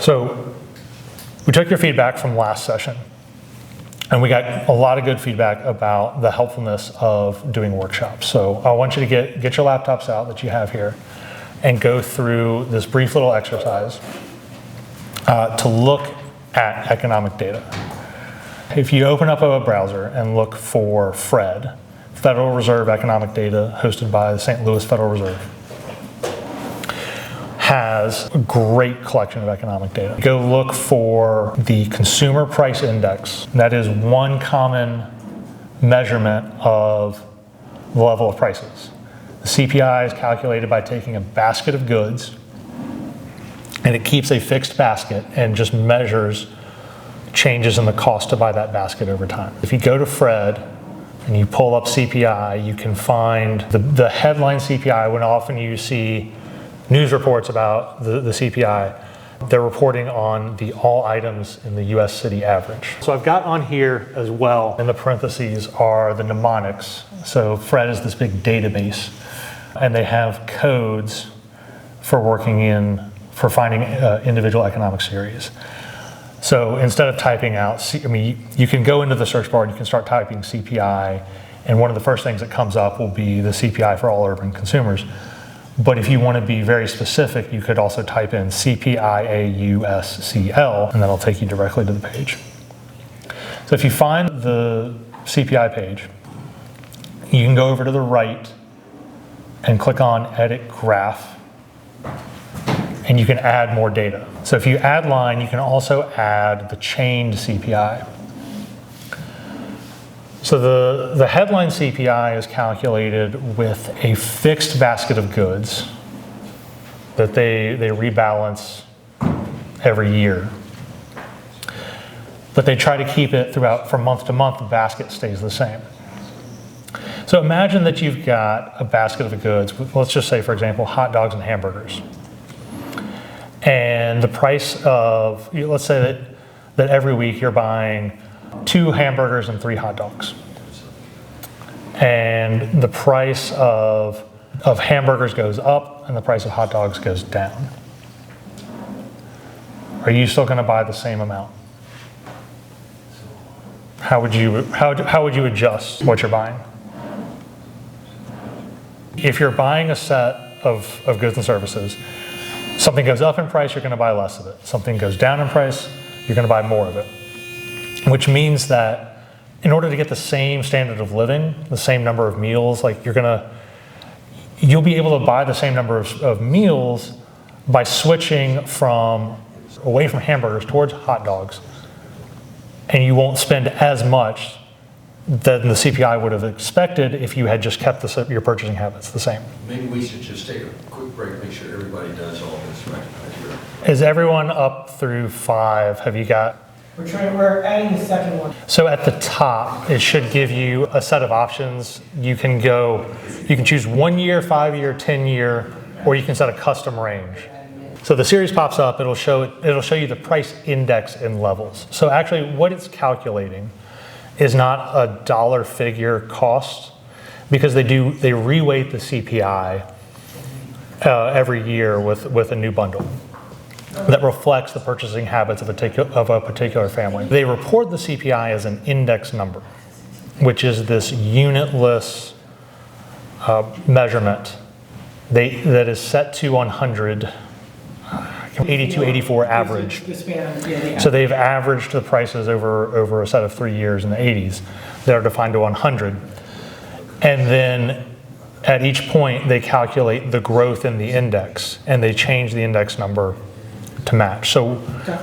So we took your feedback from last session, and we got a lot of good feedback about the helpfulness of doing workshops. So I want you to get your laptops out that you have here and go through this brief little exercise to look at economic data. If you open up a browser and look for FRED, Federal Reserve Economic Data, hosted by the St. Louis Federal Reserve, has a great collection of economic data. Go look for the Consumer Price Index. That is one common measurement of the level of prices. The CPI is calculated by taking a basket of goods, and it keeps a fixed basket and just measures changes in the cost to buy that basket over time. If you go to FRED and you pull up CPI, you can find the headline CPI. When often you see news reports about the CPI, they're reporting on the all items in the US city average. So I've got on here as well, in the parentheses, are the mnemonics. So FRED is this big database, and they have codes for for finding individual economic series. So instead of typing out, you can go into the search bar and you can start typing CPI, and one of the first things that comes up will be the CPI for all urban consumers. But if you want to be very specific, you could also type in CPIAUSCL, and that'll take you directly to the page. So if you find the CPI page, you can go over to the right and click on Edit Graph, and you can add more data. So if you add line, you can also add the chained CPI. So the headline CPI is calculated with a fixed basket of goods that they rebalance every year. But they try to keep it throughout, from month to month, the basket stays the same. So imagine that you've got a basket of goods, let's just say, for example, hot dogs and hamburgers. And the price of, let's say that every week you're buying 2 hamburgers and 3 hot dogs. And the price of hamburgers goes up and the price of hot dogs goes down. Are you still going to buy the same amount? How would you adjust what you're buying? If you're buying a set of goods and services, something goes up in price, you're going to buy less of it. Something goes down in price, you're going to buy more of it. Which means that in order to get the same standard of living, the same number of meals, like you'll be able to buy the same number of meals by switching away from hamburgers towards hot dogs. And you won't spend as much than the CPI would have expected if you had just kept your purchasing habits the same. Maybe we should just take a quick break, make sure everybody does all this right. Is everyone up through 5? Have you got? We're adding the second one. So at the top, it should give you a set of options. You can choose 1 year, 5 year, 10 year, or you can set a custom range. So the series pops up, it'll show you the price index in levels. So actually what it's calculating is not a dollar figure cost, because they reweight the CPI every year with a new bundle that reflects the purchasing habits of a particular family. They report the CPI as an index number, which is this unitless measurement that is set to 100, 82, 84 average. So they've averaged the prices over a set of 3 years in the 80s that are defined to 100. And then at each point, they calculate the growth in the index, and they change the index number to match. So, okay.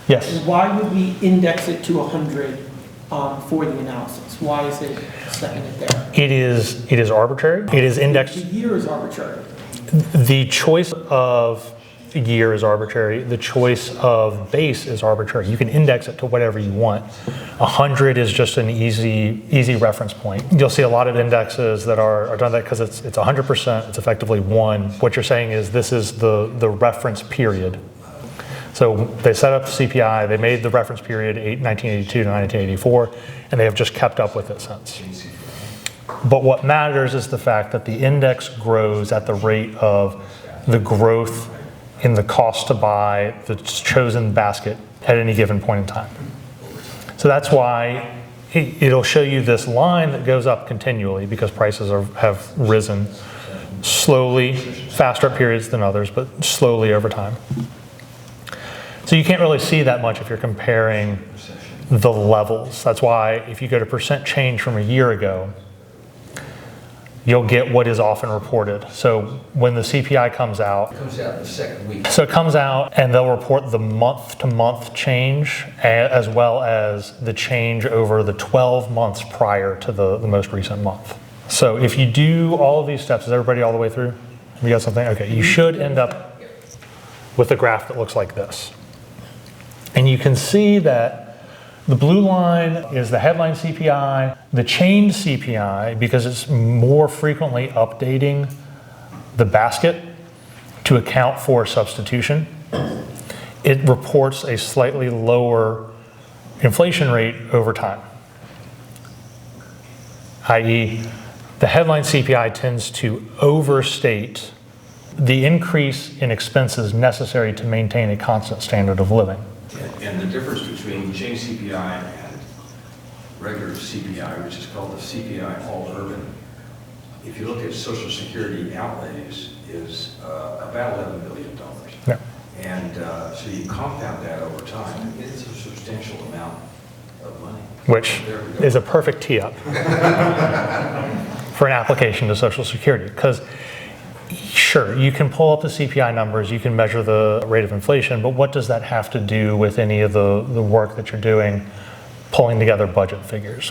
Yes? Why would we index it to 100 for the analysis? Why is it setting it there? It is arbitrary. It is indexed. The year is arbitrary. The choice of year is arbitrary. The choice of base is arbitrary. You can index it to whatever you want. 100 is just an easy reference point. You'll see a lot of indexes that are done that because it's 100%. It's effectively 1. What you're saying is this is the reference period. So they set up the CPI. They made the reference period 1982 to 1984, and they have just kept up with it since. But what matters is the fact that the index grows at the rate of the growth in the cost to buy the chosen basket at any given point in time. So that's why it'll show you this line that goes up continually because prices have risen slowly, faster at periods than others, but slowly over time. So you can't really see that much if you're comparing the levels. That's why if you go to percent change from a year ago, you'll get what is often reported. So when the CPI comes out, It comes out the second week. so it comes out and they'll report the month-to-month change as well as the change over the 12 months prior to the most recent month. So if you do all of these steps, is everybody all the way through? You got something? Okay, you should end up with a graph that looks like this. And you can see that the blue line is the headline CPI, the chained CPI, because it's more frequently updating the basket to account for substitution. It reports a slightly lower inflation rate over time, i.e., the headline CPI tends to overstate the increase in expenses necessary to maintain a constant standard of living. And the difference between chained CPI and regular CPI, which is called the CPI all urban, if you look at Social Security outlays, is about $11 billion. Yeah. And so you compound that over time, it's a substantial amount of money. Which There we go. is a perfect tee-up for an application to Social Security. Because sure, you can pull up the CPI numbers, you can measure the rate of inflation, but what does that have to do with any of the work that you're doing pulling together budget figures?